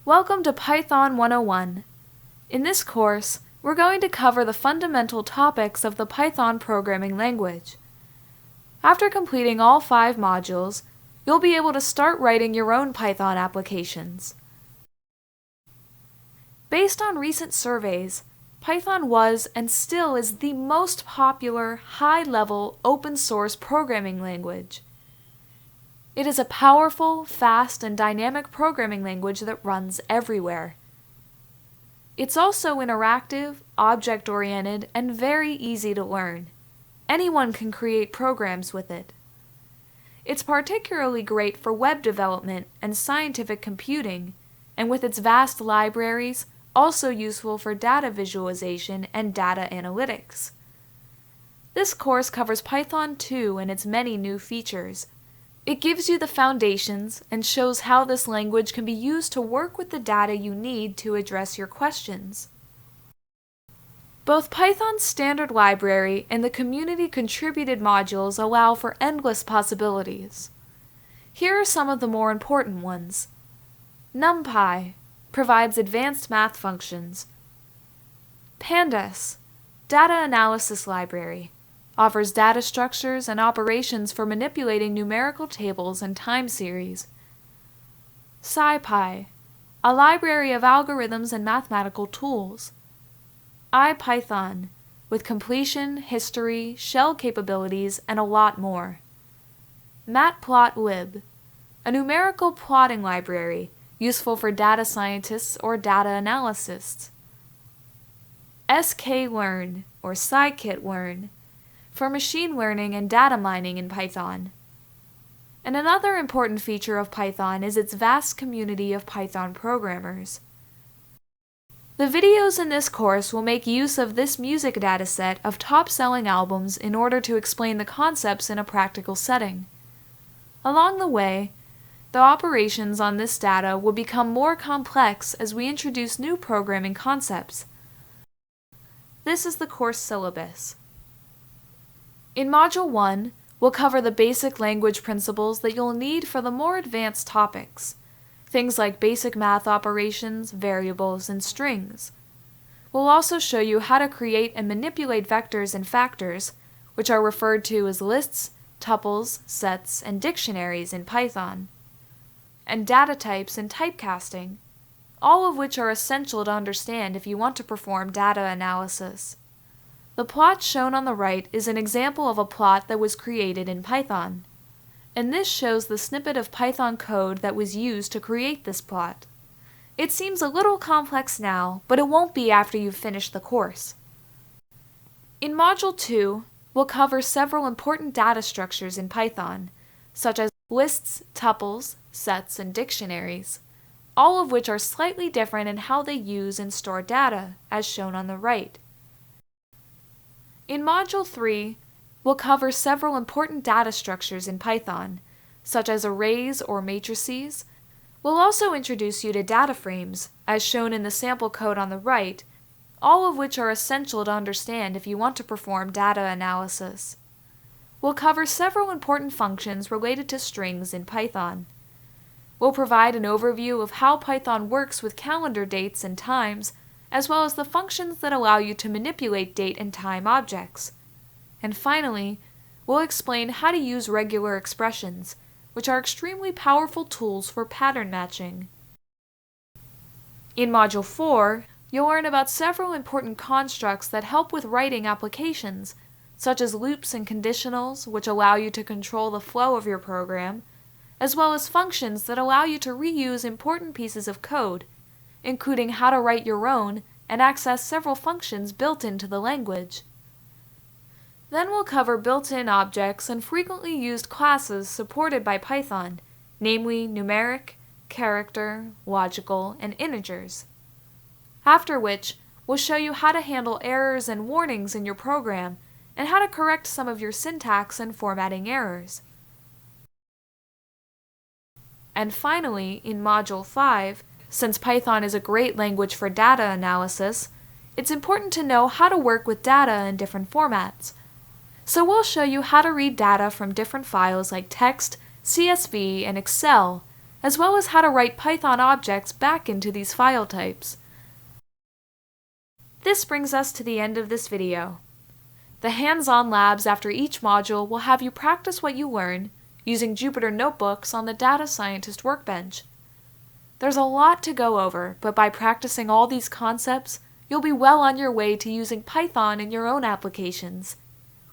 Welcome to Python 101. In this course, we're going to cover the fundamental topics of the Python programming language. After completing all 5 modules, you'll be able to start writing your own Python applications. Based on recent surveys, Python was and still is the most popular, high-level, open-source programming language. It is a powerful, fast, and dynamic programming language that runs everywhere. It's also interactive, object-oriented, and very easy to learn. Anyone can create programs with it. It's particularly great for web development and scientific computing, and with its vast libraries, also useful for data visualization and data analytics. This course covers Python 2 and its many new features. It gives you the foundations and shows how this language can be used to work with the data you need to address your questions. Both Python's standard library and the community-contributed modules allow for endless possibilities. Here are some of the more important ones. NumPy provides advanced math functions. Pandas, data analysis library, offers data structures and operations for manipulating numerical tables and time series. SciPy, a library of algorithms and mathematical tools. IPython, with completion, history, shell capabilities, and a lot more. Matplotlib, a numerical plotting library useful for data scientists or data analysts. sklearn, or scikit-learn, for machine learning and data mining in Python. And another important feature of Python is its vast community of Python programmers. The videos in this course will make use of this music dataset of top-selling albums in order to explain the concepts in a practical setting. Along the way, the operations on this data will become more complex as we introduce new programming concepts. This is the course syllabus. In Module 1, we'll cover the basic language principles that you'll need for the more advanced topics, things like basic math operations, variables, and strings. We'll also show you how to create and manipulate vectors and factors, which are referred to as lists, tuples, sets, and dictionaries in Python, and data types and typecasting, all of which are essential to understand if you want to perform data analysis. The plot shown on the right is an example of a plot that was created in Python, and this shows the snippet of Python code that was used to create this plot. It seems a little complex now, but it won't be after you've finished the course. In Module 2, we'll cover several important data structures in Python, such as lists, tuples, sets, and dictionaries, all of which are slightly different in how they use and store data, as shown on the right. In Module 3, we'll cover several important data structures in Python, such as arrays or matrices. We'll also introduce you to data frames, as shown in the sample code on the right, all of which are essential to understand if you want to perform data analysis. We'll cover several important functions related to strings in Python. We'll provide an overview of how Python works with calendar dates and times, as well as the functions that allow you to manipulate date and time objects. And finally, we'll explain how to use regular expressions, which are extremely powerful tools for pattern matching. In Module 4, you'll learn about several important constructs that help with writing applications, such as loops and conditionals, which allow you to control the flow of your program, as well as functions that allow you to reuse important pieces of code, including how to write your own and access several functions built into the language. Then we'll cover built-in objects and frequently used classes supported by Python, namely numeric, character, logical, and integers. After which, we'll show you how to handle errors and warnings in your program and how to correct some of your syntax and formatting errors. And finally, in Module 5, since Python is a great language for data analysis, it's important to know how to work with data in different formats. So we'll show you how to read data from different files like text, CSV, and Excel, as well as how to write Python objects back into these file types. This brings us to the end of this video. The hands-on labs after each module will have you practice what you learn using Jupyter Notebooks on the Data Scientist workbench. There's a lot to go over, but by practicing all these concepts, you'll be well on your way to using Python in your own applications.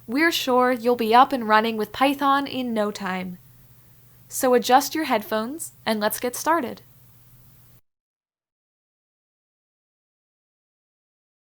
We're sure you'll be up and running with Python in no time. So adjust your headphones and let's get started.